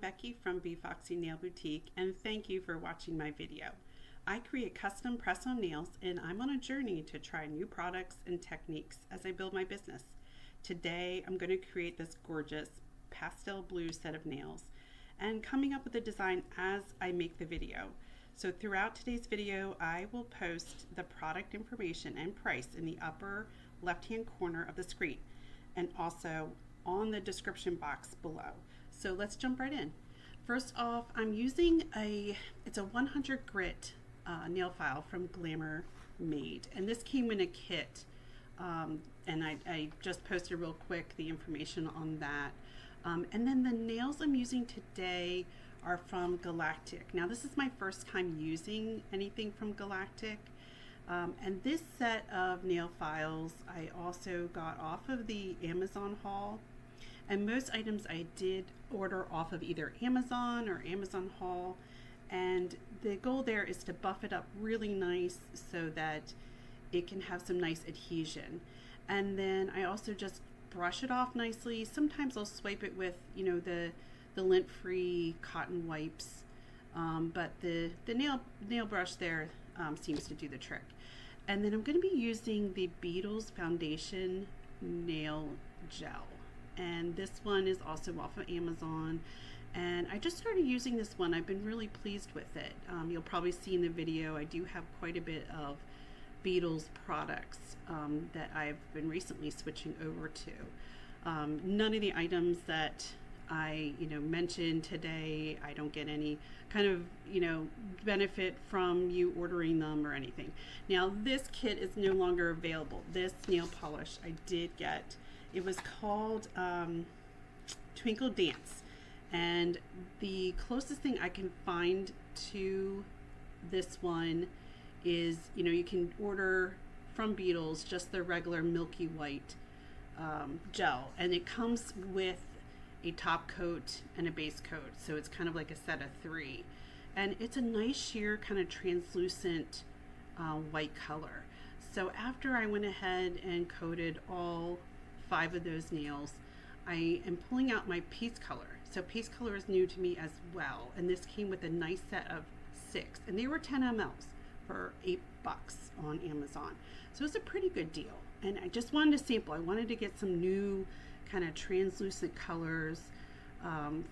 Becky from Befoxy Nail Boutique, and thank you for watching my video. I create custom press-on nails, and I'm on a journey to try new products and techniques as I build my business. Today, I'm going to create this gorgeous pastel blue set of nails and coming up with a design as I make the video. So throughout today's video, I will post the product information and price in the upper left-hand corner of the screen and also on the description box below. So let's jump right in. First off, I'm using it's a 100 grit nail file from GLAMERMAID, and this came in a kit, and I just posted real quick the information on that. And then the nails I'm using today are from Gellaktik. Now this is my first time using anything from Gellaktik, and this set of nail files I also got off of the Amazon haul. And most items I did order off of either Amazon or Amazon haul, and the goal there is to buff it up really nice so that it can have some nice adhesion. And then I also just brush it off nicely. Sometimes I'll swipe it with, you know, the lint-free cotton wipes, but the nail brush there seems to do the trick. And then I'm going to be using the Beetles Foundation Nail Gel. And this one is also off of Amazon, and I just started using this one. I've been really pleased with it. You'll probably see in the video I do have quite a bit of Beetles products that I've been recently switching over to. None of the items that I mentioned today, I don't get any kind of benefit from you ordering them or anything. Now this kit is no longer available. This nail polish I did get. It was called Twinkle Dance, and the closest thing I can find to this one is, you can order from Beetles just the regular milky white gel, and it comes with a top coat and a base coat, so it's kind of like a set of 3, and it's a nice sheer kind of translucent white color. So after I went ahead and coated all 5 of those nails, I am pulling out my Peacecolor. So Peacecolor is new to me as well, and this came with a nice set of 6, and they were 10 mLs for $8 on Amazon. So it's a pretty good deal, and I just wanted to sample. I wanted to get some new kind of translucent colors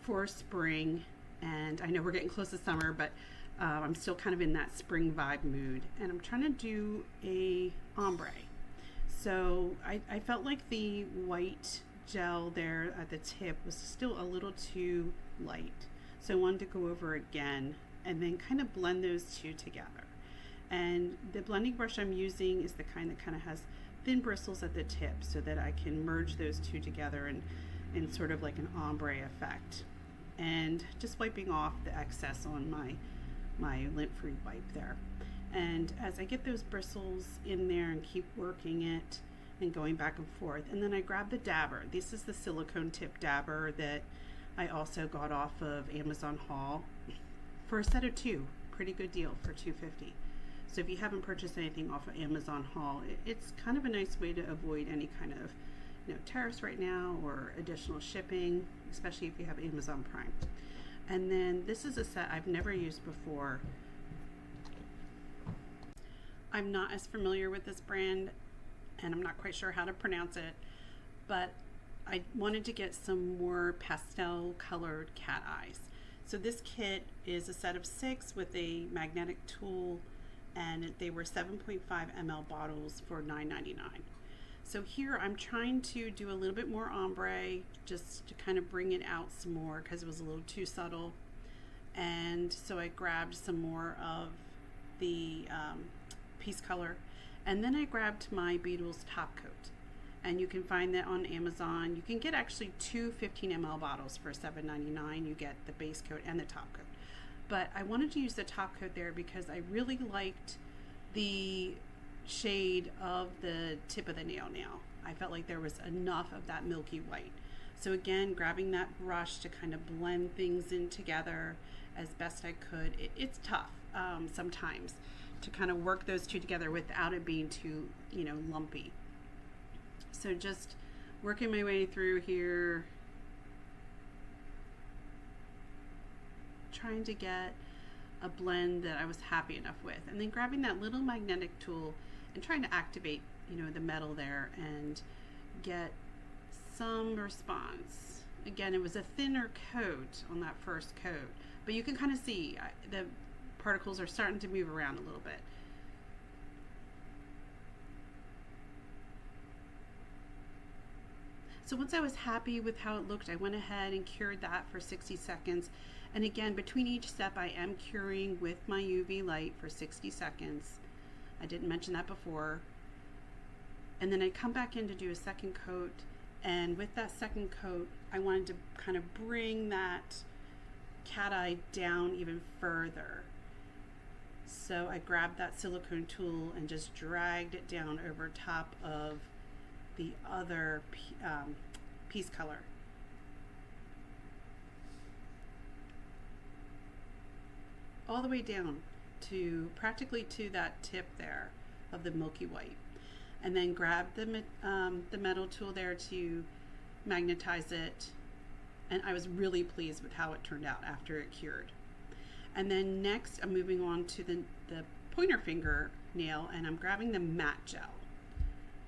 for spring, and I know we're getting close to summer, but I'm still kind of in that spring vibe mood, and I'm trying to do a ombre. So I felt like the white gel there at the tip was still a little too light. So I wanted to go over again and then kind of blend those two together. And the blending brush I'm using is the kind that kind of has thin bristles at the tip so that I can merge those two together in sort of like an ombre effect. And just wiping off the excess on my lint-free wipe there. And as I get those bristles in there and keep working it and going back and forth, and then I grab the dabber. This is the silicone tip dabber that I also got off of Amazon haul for a set of 2. Pretty good deal for $2.50. So if you haven't purchased anything off of Amazon haul, it's kind of a nice way to avoid any kind of tariffs right now or additional shipping, especially if you have Amazon Prime. And then this is a set I've never used before. I'm not as familiar with this brand, and I'm not quite sure how to pronounce it, but I wanted to get some more pastel colored cat eyes. So this kit is a set of 6 with a magnetic tool, and they were 7.5 ml bottles for $9.99. So here I'm trying to do a little bit more ombre just to kind of bring it out some more because it was a little too subtle. And so I grabbed some more of the Peacecolor, and then I grabbed my Beetles top coat, and you can find that on Amazon. You can get actually 2 15 ml bottles for $7.99. You get the base coat and the top coat, but I wanted to use the top coat there because I really liked the shade of the tip of the nail. I felt like there was enough of that milky white. So again, grabbing that brush to kind of blend things in together as best I could. It's tough sometimes to kind of work those two together without it being too, lumpy. So just working my way through here. trying to get a blend that I was happy enough with, and then grabbing that little magnetic tool and trying to activate, you know, the metal there and get some response. Again, it was a thinner coat on that first coat, but you can kind of see the particles are starting to move around a little bit. So once I was happy with how it looked, I went ahead and cured that for 60 seconds. And again, between each step, I am curing with my UV light for 60 seconds. I didn't mention that before. And then I come back in to do a second coat. And with that second coat, I wanted to kind of bring that cateye down even further. So I grabbed that silicone tool and just dragged it down over top of the other Peacecolor. All the way down to practically to that tip there of the milky white. And then grab the metal tool there to magnetize it. And I was really pleased with how it turned out after it cured. And then next I'm moving on to the pointer finger nail, and I'm grabbing the matte gel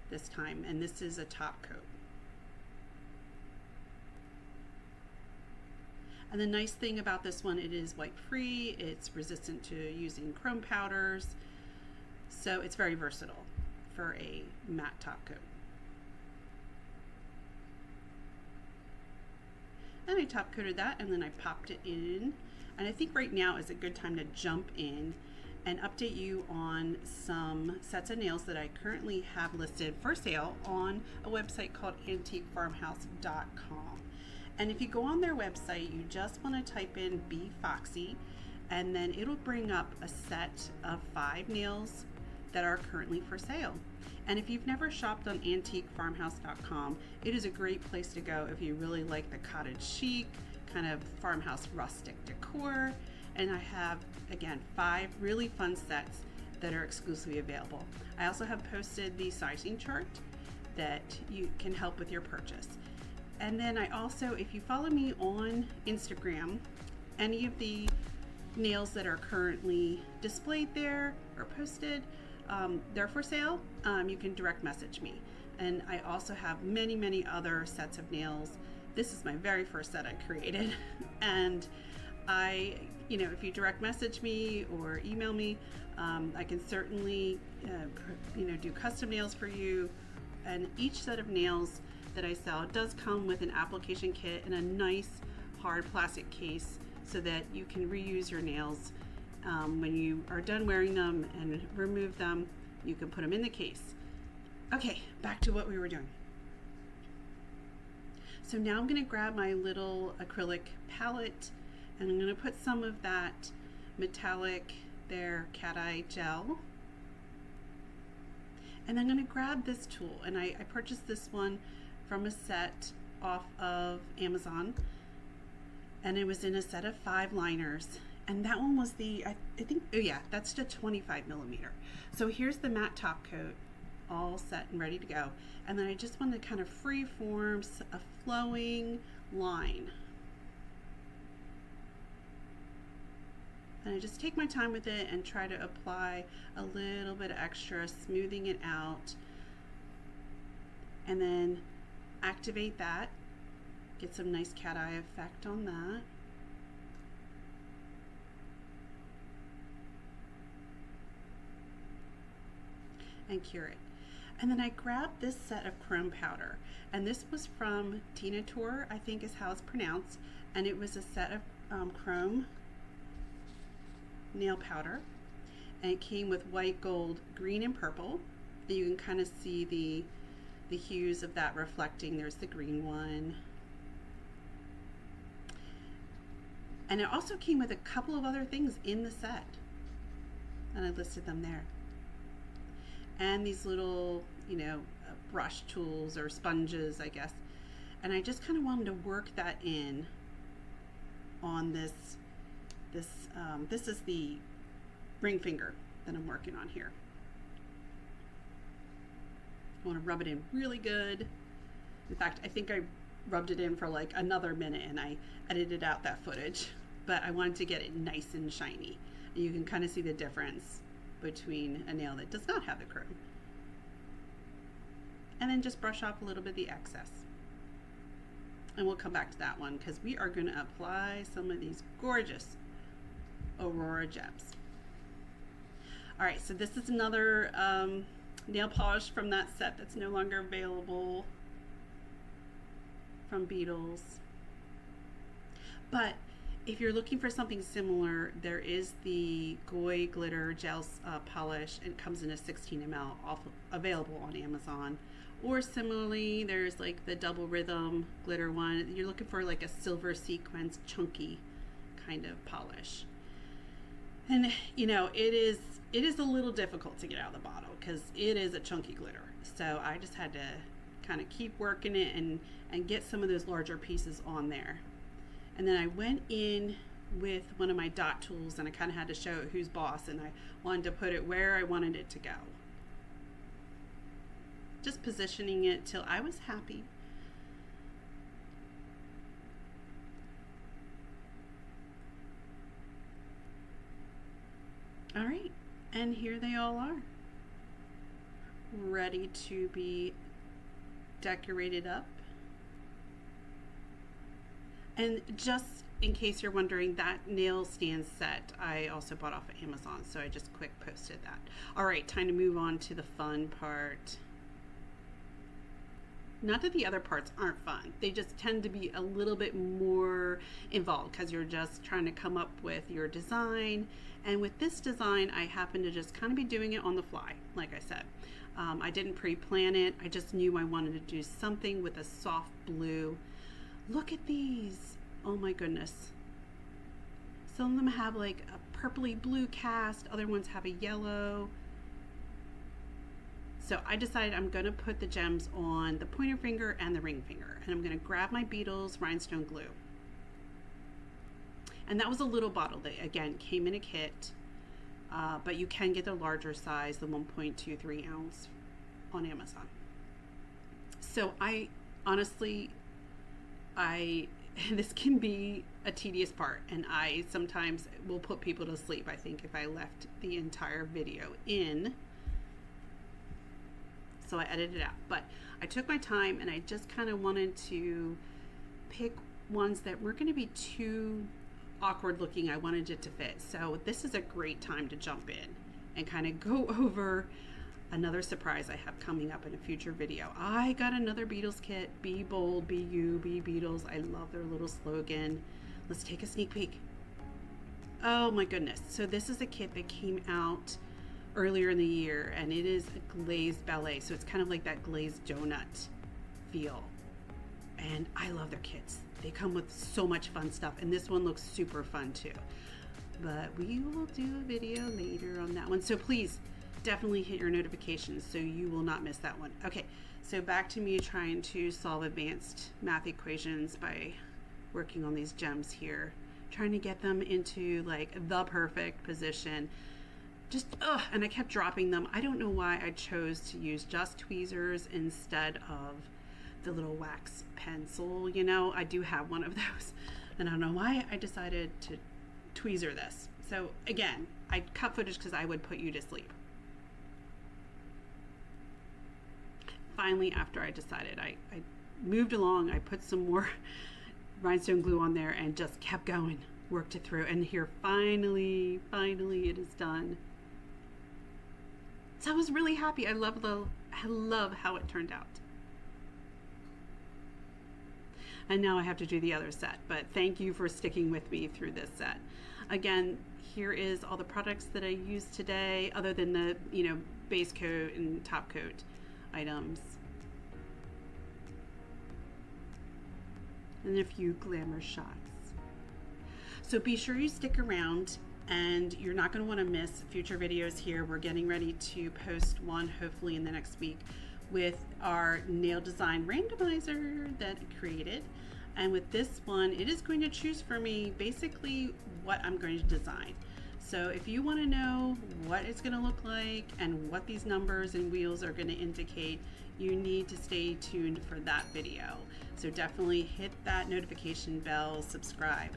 this time, and this is a top coat. And the nice thing about this one, it is wipe free, it's resistant to using chrome powders, so it's very versatile for a matte top coat. And I top coated that, and then I popped it in, and I think right now is a good time to jump in and update you on some sets of nails that I currently have listed for sale on a website called antiquefarmhouse.com. And if you go on their website, you just want to type in Befoxy, and then it'll bring up a set of 5 nails that are currently for sale. And if you've never shopped on antiquefarmhouse.com, it is a great place to go if you really like the cottage chic, kind of farmhouse rustic decor. And I have, again, 5 really fun sets that are exclusively available. I also have posted the sizing chart that you can help with your purchase. And then I also, if you follow me on Instagram, any of the nails that are currently displayed there or posted, they're for sale. You can direct message me. And I also have many, many other sets of nails. This is my very first set I created. And if you direct message me or email me, I can certainly, do custom nails for you. And each set of nails that I sell does come with an application kit and a nice hard plastic case so that you can reuse your nails. When you are done wearing them and remove them, you can put them in the case. Okay, back to what we were doing. So now I'm going to grab my little acrylic palette, and I'm going to put some of that metallic there cateye gel. And I'm going to grab this tool, and I purchased this one from a set off of Amazon, and it was in a set of 5 liners. And that one was that's the 25 millimeter. So here's the matte top coat, all set and ready to go. And then I just want to kind of free form a flowing line. And I just take my time with it and try to apply a little bit of extra, smoothing it out. And then activate that, get some nice cateye effect on that. And cure it. And then I grabbed this set of chrome powder, and this was from diynails, I think is how it's pronounced, and it was a set of chrome nail powder, and it came with white, gold, green, and purple. And you can kind of see the hues of that reflecting. There's the green one. And it also came with a couple of other things in the set, and I listed them there. And these little, brush tools or sponges, I guess. And I just kind of wanted to work that in on this is the ring finger that I'm working on here. I want to rub it in really good. In fact, I think I rubbed it in for like another minute, and I edited out that footage. but I wanted to get it nice and shiny. And you can kind of see the difference between a nail that does not have the chrome. And then just brush off a little bit of the excess. And we'll come back to that one because we are going to apply some of these gorgeous Aurora gems. All right, so this is another nail polish from that set that's no longer available from Beetles. But if you're looking for something similar, there is the Goy glitter gel polish. It comes in a 16 ml available on Amazon. Or similarly, there's like the double rhythm glitter one. You're looking for like a silver sequence chunky kind of polish. And you know, it is a little difficult to get out of the bottle because it is a chunky glitter. So I just had to kind of keep working it and get some of those larger pieces on there. And then I went in with one of my dot tools and I kind of had to show it who's boss, and I wanted to put it where I wanted it to go. Just positioning it till I was happy. All right, and here they all are, ready to be decorated up. And just in case you're wondering, that nail stand set I also bought off of Amazon, so I just quick posted that. All right, time to move on to the fun part. Not that the other parts aren't fun, they just tend to be a little bit more involved because you're just trying to come up with your design. And with this design, I happen to just kind of be doing it on the fly, like I said. I didn't pre-plan it, I just knew I wanted to do something with a soft blue. Look at these, oh my goodness. Some of them have like a purpley blue cast, other ones have a yellow. So I decided I'm going to put the gems on the pointer finger and the ring finger, and I'm going to grab my Beetles rhinestone glue. And that was a little bottle that again came in a kit, but you can get the larger size, the 1.23 ounce on Amazon. So I honestly, this can be a tedious part, and I sometimes will put people to sleep, I think, if I left the entire video in. So I edited it out, but I took my time and I just kind of wanted to pick ones that weren't going to be too awkward looking. I wanted it to fit. So this is a great time to jump in and kind of go over another surprise I have coming up in a future video. I got another Beetles kit. Be bold, be you, be Beetles. I love their little slogan. Let's take a sneak peek. Oh my goodness. So this is a kit that came out earlier in the year, and it is a glazed ballet, so it's kind of like that glazed donut feel, and I love their kits. They come with so much fun stuff, and this one looks super fun too, but we will do a video later on that one, so please definitely hit your notifications so you will not miss that one. Okay, so back to me trying to solve advanced math equations by working on these gems here, trying to get them into like the perfect position. And I kept dropping them. I don't know why I chose to use just tweezers instead of the little wax pencil. You know, I do have one of those, and I don't know why I decided to tweezer this. So again, I cut footage because I would put you to sleep. Finally, after I decided, I moved along, I put some more rhinestone glue on there and just kept going, worked it through, and here finally it is done. So I was really happy. I love how it turned out. And now I have to do the other set, but thank you for sticking with me through this set. Again, here is all the products that I used today, other than the, base coat and top coat items. And a few glamour shots. So be sure you stick around, and you're not going to want to miss future videos here. We're getting ready to post one hopefully in the next week with our nail design randomizer that I created. And with this one, it is going to choose for me basically what I'm going to design. So if you want to know what it's going to look like and what these numbers and wheels are going to indicate, you need to stay tuned for that video. So definitely hit that notification bell, subscribe.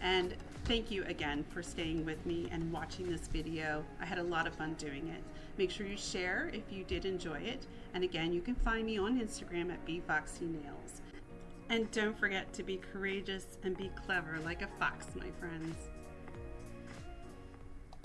And thank you again for staying with me and watching this video. I had a lot of fun doing it. Make sure you share if you did enjoy it. And again, you can find me on Instagram at Befoxy Nails. And don't forget to be courageous and be clever like a fox, my friends.